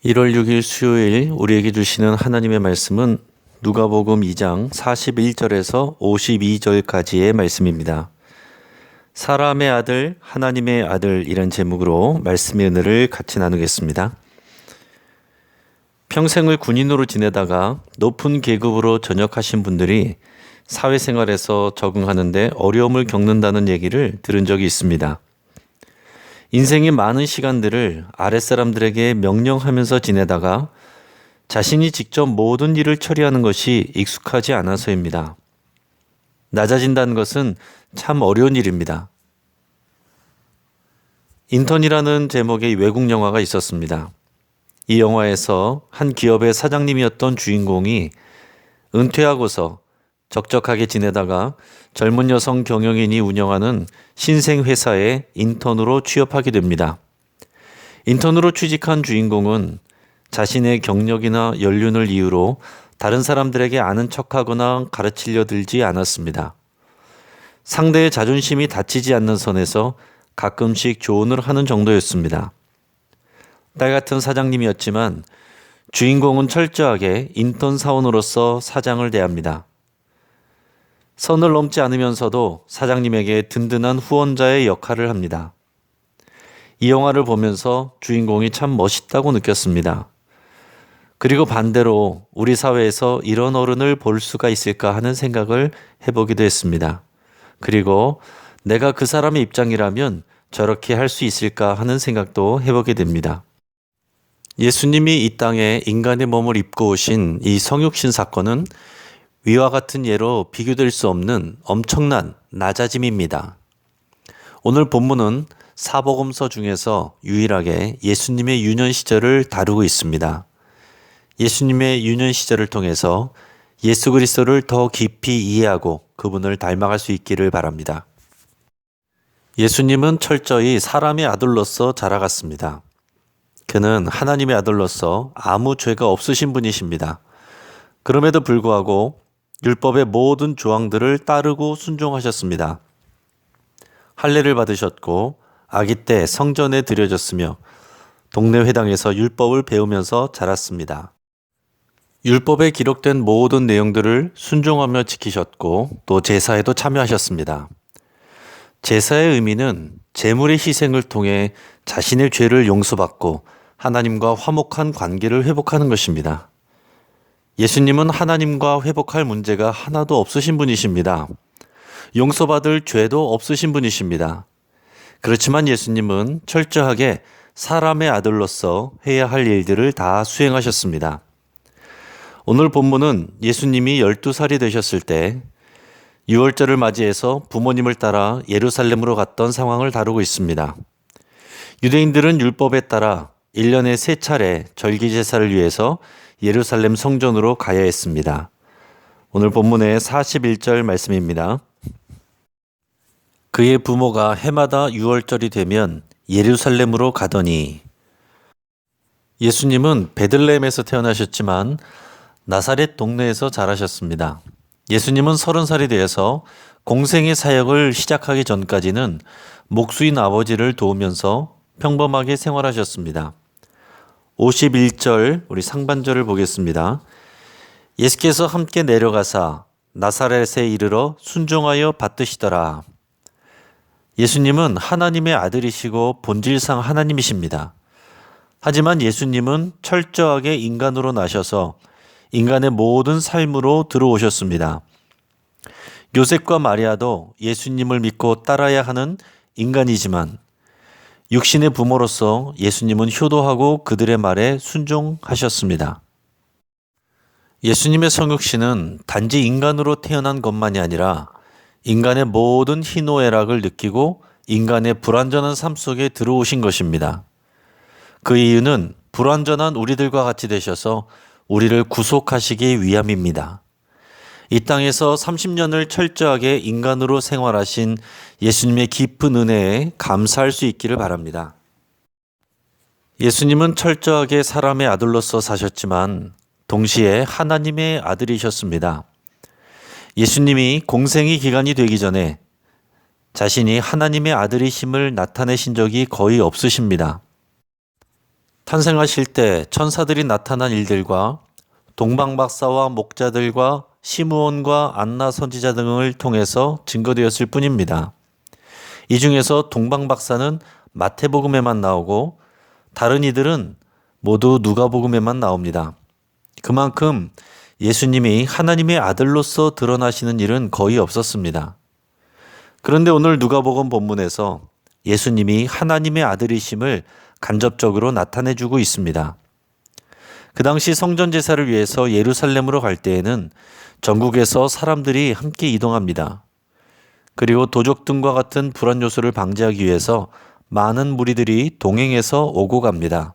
1월 6일 수요일 우리에게 주시는 하나님의 말씀은 누가복음 2장 41절에서 52절까지의 말씀입니다. 사람의 아들, 하나님의 아들이란 제목으로 말씀의 은혜를 같이 나누겠습니다. 평생을 군인으로 지내다가 높은 계급으로 전역하신 분들이 사회생활에서 적응하는데 어려움을 겪는다는 얘기를 들은 적이 있습니다. 인생의 많은 시간들을 아랫사람들에게 명령하면서 지내다가 자신이 직접 모든 일을 처리하는 것이 익숙하지 않아서입니다. 낮아진다는 것은 참 어려운 일입니다. 인턴이라는 제목의 외국 영화가 있었습니다. 이 영화에서 한 기업의 사장님이었던 주인공이 은퇴하고서 적적하게 지내다가 젊은 여성 경영인이 운영하는 신생회사에 인턴으로 취업하게 됩니다. 인턴으로 취직한 주인공은 자신의 경력이나 연륜을 이유로 다른 사람들에게 아는 척하거나 가르치려 들지 않았습니다. 상대의 자존심이 다치지 않는 선에서 가끔씩 조언을 하는 정도였습니다. 딸 같은 사장님이었지만 주인공은 철저하게 인턴 사원으로서 사장을 대합니다. 선을 넘지 않으면서도 사장님에게 든든한 후원자의 역할을 합니다. 이 영화를 보면서 주인공이 참 멋있다고 느꼈습니다. 그리고 반대로 우리 사회에서 이런 어른을 볼 수가 있을까 하는 생각을 해보기도 했습니다. 그리고 내가 그 사람의 입장이라면 저렇게 할 수 있을까 하는 생각도 해보게 됩니다. 예수님이 이 땅에 인간의 몸을 입고 오신 이 성육신 사건은 위와 같은 예로 비교될 수 없는 엄청난 낮아짐입니다. 오늘 본문은 사복음서 중에서 유일하게 예수님의 유년 시절을 다루고 있습니다. 예수님의 유년 시절을 통해서 예수 그리스도를 더 깊이 이해하고 그분을 닮아갈 수 있기를 바랍니다. 예수님은 철저히 사람의 아들로서 자라갔습니다. 그는 하나님의 아들로서 아무 죄가 없으신 분이십니다. 그럼에도 불구하고 율법의 모든 조항들을 따르고 순종하셨습니다. 할례를 받으셨고 아기 때 성전에 들여졌으며 동네 회당에서 율법을 배우면서 자랐습니다. 율법에 기록된 모든 내용들을 순종하며 지키셨고 또 제사에도 참여하셨습니다. 제사의 의미는 제물의 희생을 통해 자신의 죄를 용서받고 하나님과 화목한 관계를 회복하는 것입니다. 예수님은 하나님과 회복할 문제가 하나도 없으신 분이십니다. 용서받을 죄도 없으신 분이십니다. 그렇지만 예수님은 철저하게 사람의 아들로서 해야 할 일들을 다 수행하셨습니다. 오늘 본문은 예수님이 12살이 되셨을 때 유월절을 맞이해서 부모님을 따라 예루살렘으로 갔던 상황을 다루고 있습니다. 유대인들은 율법에 따라 1년에 3차례 절기제사를 위해서 예루살렘 성전으로 가야 했습니다. 오늘 본문의 41절 말씀입니다. 그의 부모가 해마다 유월절이 되면 예루살렘으로 가더니 예수님은 베들레헴에서 태어나셨지만 나사렛 동네에서 자라셨습니다. 예수님은 30살이 되어서 공생의 사역을 시작하기 전까지는 목수인 아버지를 도우면서 평범하게 생활하셨습니다. 51절 우리 상반절을 보겠습니다. 예수께서 함께 내려가사 나사렛에 이르러 순종하여 받드시더라. 예수님은 하나님의 아들이시고 본질상 하나님이십니다. 하지만 예수님은 철저하게 인간으로 나셔서 인간의 모든 삶으로 들어오셨습니다. 요셉과 마리아도 예수님을 믿고 따라야 하는 인간이지만 육신의 부모로서 예수님은 효도하고 그들의 말에 순종하셨습니다. 예수님의 성육신은 단지 인간으로 태어난 것만이 아니라 인간의 모든 희노애락을 느끼고 인간의 불완전한 삶 속에 들어오신 것입니다. 그 이유는 불완전한 우리들과 같이 되셔서 우리를 구속하시기 위함입니다. 이 땅에서 30년을 철저하게 인간으로 생활하신 예수님의 깊은 은혜에 감사할 수 있기를 바랍니다. 예수님은 철저하게 사람의 아들로서 사셨지만 동시에 하나님의 아들이셨습니다. 예수님이 공생의 기간이 되기 전에 자신이 하나님의 아들이심을 나타내신 적이 거의 없으십니다. 탄생하실 때 천사들이 나타난 일들과 동방박사와 목자들과 시므온과 안나 선지자 등을 통해서 증거되었을 뿐입니다. 이 중에서 동방박사는 마태복음에만 나오고 다른 이들은 모두 누가복음에만 나옵니다. 그만큼 예수님이 하나님의 아들로서 드러나시는 일은 거의 없었습니다. 그런데 오늘 누가복음 본문에서 예수님이 하나님의 아들이심을 간접적으로 나타내주고 있습니다. 그 당시 성전 제사를 위해서 예루살렘으로 갈 때에는 전국에서 사람들이 함께 이동합니다. 그리고 도적 등과 같은 불안 요소를 방지하기 위해서 많은 무리들이 동행해서 오고 갑니다.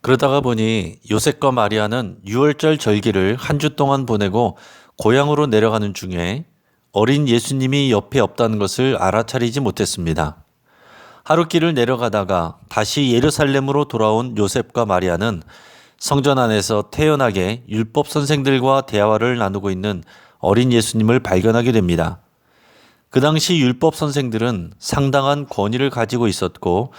그러다가 보니 요셉과 마리아는 유월절 절기를 한 주 동안 보내고 고향으로 내려가는 중에 어린 예수님이 옆에 없다는 것을 알아차리지 못했습니다. 하룻길을 내려가다가 다시 예루살렘으로 돌아온 요셉과 마리아는 성전 안에서 태연하게 율법 선생들과 대화를 나누고 있는 어린 예수님을 발견하게 됩니다. 그 당시 율법 선생들은 상당한 권위를 가지고 있었고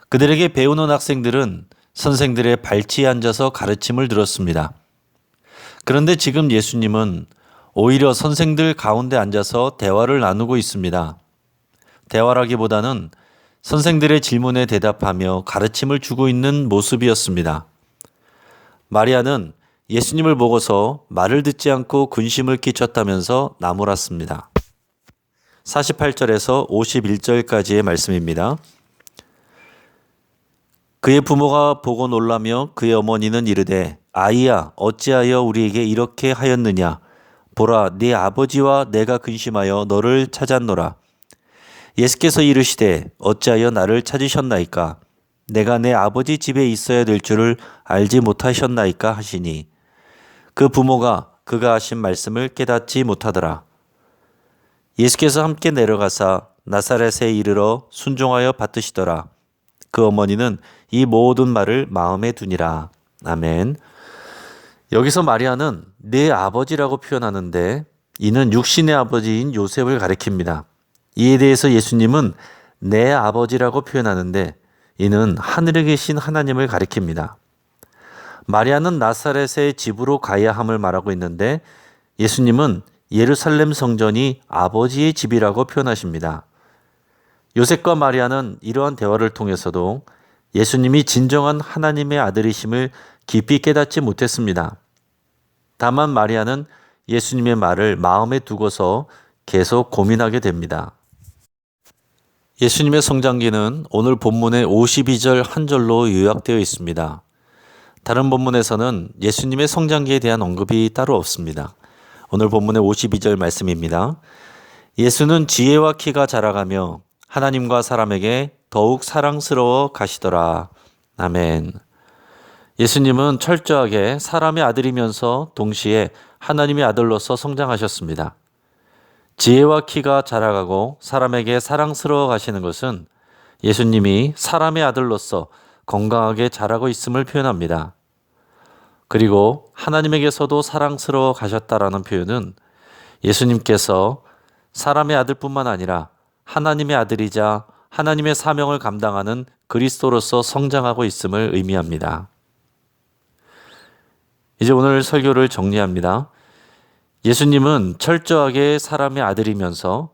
그들에게 배우는 학생들은 선생들의 발치에 앉아서 가르침을 들었습니다. 그런데 지금 예수님은 오히려 선생들 가운데 앉아서 대화를 나누고 있습니다. 대화라기보다는 선생들의 질문에 대답하며 가르침을 주고 있는 모습이었습니다. 마리아는 예수님을 보고서 말을 듣지 않고 근심을 끼쳤다면서 나무랐습니다. 48절에서 51절까지의 말씀입니다. 그의 부모가 보고 놀라며 그의 어머니는 이르되 아이야 어찌하여 우리에게 이렇게 하였느냐 보라 네 아버지와 내가 근심하여 너를 찾았노라. 예수께서 이르시되 어찌하여 나를 찾으셨나이까 내가 내 아버지 집에 있어야 될 줄을 알지 못하셨나이까 하시니 그 부모가 그가 하신 말씀을 깨닫지 못하더라. 예수께서 함께 내려가사 나사렛에 이르러 순종하여 받으시더라. 그 어머니는 이 모든 말을 마음에 두니라. 아멘. 여기서 마리아는 내 아버지라고 표현하는데 이는 육신의 아버지인 요셉을 가리킵니다. 이에 대해서 예수님은 내 아버지라고 표현하는데 이는 하늘에 계신 하나님을 가리킵니다. 마리아는 나사렛의 집으로 가야 함을 말하고 있는데 예수님은 예루살렘 성전이 아버지의 집이라고 표현하십니다. 요셉과 마리아는 이러한 대화를 통해서도 예수님이 진정한 하나님의 아들이심을 깊이 깨닫지 못했습니다. 다만 마리아는 예수님의 말을 마음에 두고서 계속 고민하게 됩니다. 예수님의 성장기는 오늘 본문의 52절 한 절로 요약되어 있습니다. 다른 본문에서는 예수님의 성장기에 대한 언급이 따로 없습니다. 오늘 본문의 52절 말씀입니다. 예수는 지혜와 키가 자라가며 하나님과 사람에게 더욱 사랑스러워 가시더라. 아멘. 예수님은 철저하게 사람의 아들이면서 동시에 하나님의 아들로서 성장하셨습니다. 지혜와 키가 자라가고 사람에게 사랑스러워 가시는 것은 예수님이 사람의 아들로서 건강하게 자라고 있음을 표현합니다. 그리고 하나님에게서도 사랑스러워 가셨다라는 표현은 예수님께서 사람의 아들뿐만 아니라 하나님의 아들이자 하나님의 사명을 감당하는 그리스도로서 성장하고 있음을 의미합니다. 이제 오늘 설교를 정리합니다. 예수님은 철저하게 사람의 아들이면서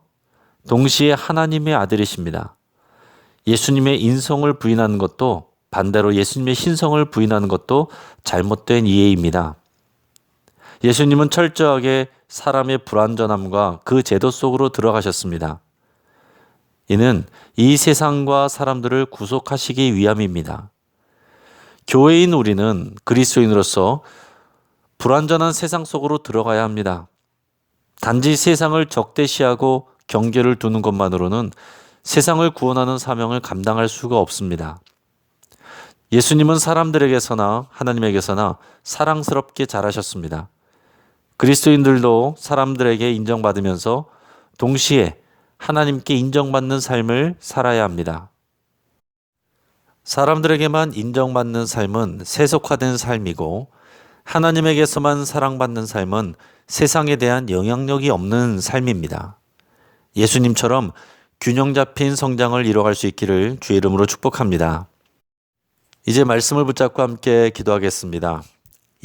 동시에 하나님의 아들이십니다. 예수님의 인성을 부인하는 것도 반대로 예수님의 신성을 부인하는 것도 잘못된 이해입니다. 예수님은 철저하게 사람의 불완전함과 그 제도 속으로 들어가셨습니다. 이는 이 세상과 사람들을 구속하시기 위함입니다. 교회인 우리는 그리스도인으로서 불완전한 세상 속으로 들어가야 합니다. 단지 세상을 적대시하고 경계를 두는 것만으로는 세상을 구원하는 사명을 감당할 수가 없습니다. 예수님은 사람들에게서나 하나님에게서나 사랑스럽게 자라셨습니다. 그리스도인들도 사람들에게 인정받으면서 동시에 하나님께 인정받는 삶을 살아야 합니다. 사람들에게만 인정받는 삶은 세속화된 삶이고 하나님에게서만 사랑받는 삶은 세상에 대한 영향력이 없는 삶입니다. 예수님처럼 균형 잡힌 성장을 이뤄갈 수 있기를 주의 이름으로 축복합니다. 이제 말씀을 붙잡고 함께 기도하겠습니다.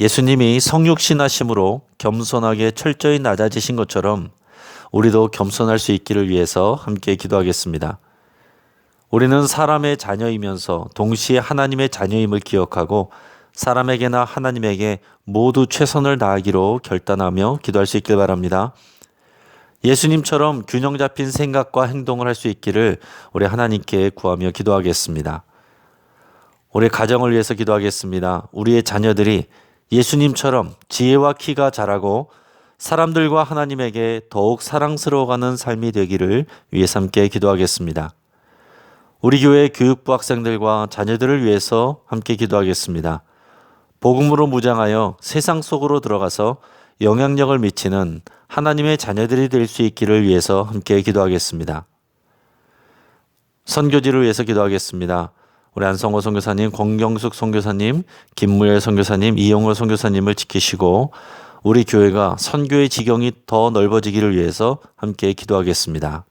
예수님이 성육신하심으로 겸손하게 철저히 낮아지신 것처럼 우리도 겸손할 수 있기를 위해서 함께 기도하겠습니다. 우리는 사람의 자녀이면서 동시에 하나님의 자녀임을 기억하고 사람에게나 하나님에게 모두 최선을 다하기로 결단하며 기도할 수 있길 바랍니다. 예수님처럼 균형 잡힌 생각과 행동을 할 수 있기를 우리 하나님께 구하며 기도하겠습니다. 우리 가정을 위해서 기도하겠습니다. 우리의 자녀들이 예수님처럼 지혜와 키가 자라고 사람들과 하나님에게 더욱 사랑스러워가는 삶이 되기를 위해서 함께 기도하겠습니다. 우리 교회 교육부 학생들과 자녀들을 위해서 함께 기도하겠습니다. 복음으로 무장하여 세상 속으로 들어가서 영향력을 미치는 하나님의 자녀들이 될 수 있기를 위해서 함께 기도하겠습니다. 선교지를 위해서 기도하겠습니다. 우리 안성호 선교사님, 권경숙 선교사님, 김무열 선교사님, 이용호 선교사님을 지키시고 우리 교회가 선교의 지경이 더 넓어지기를 위해서 함께 기도하겠습니다.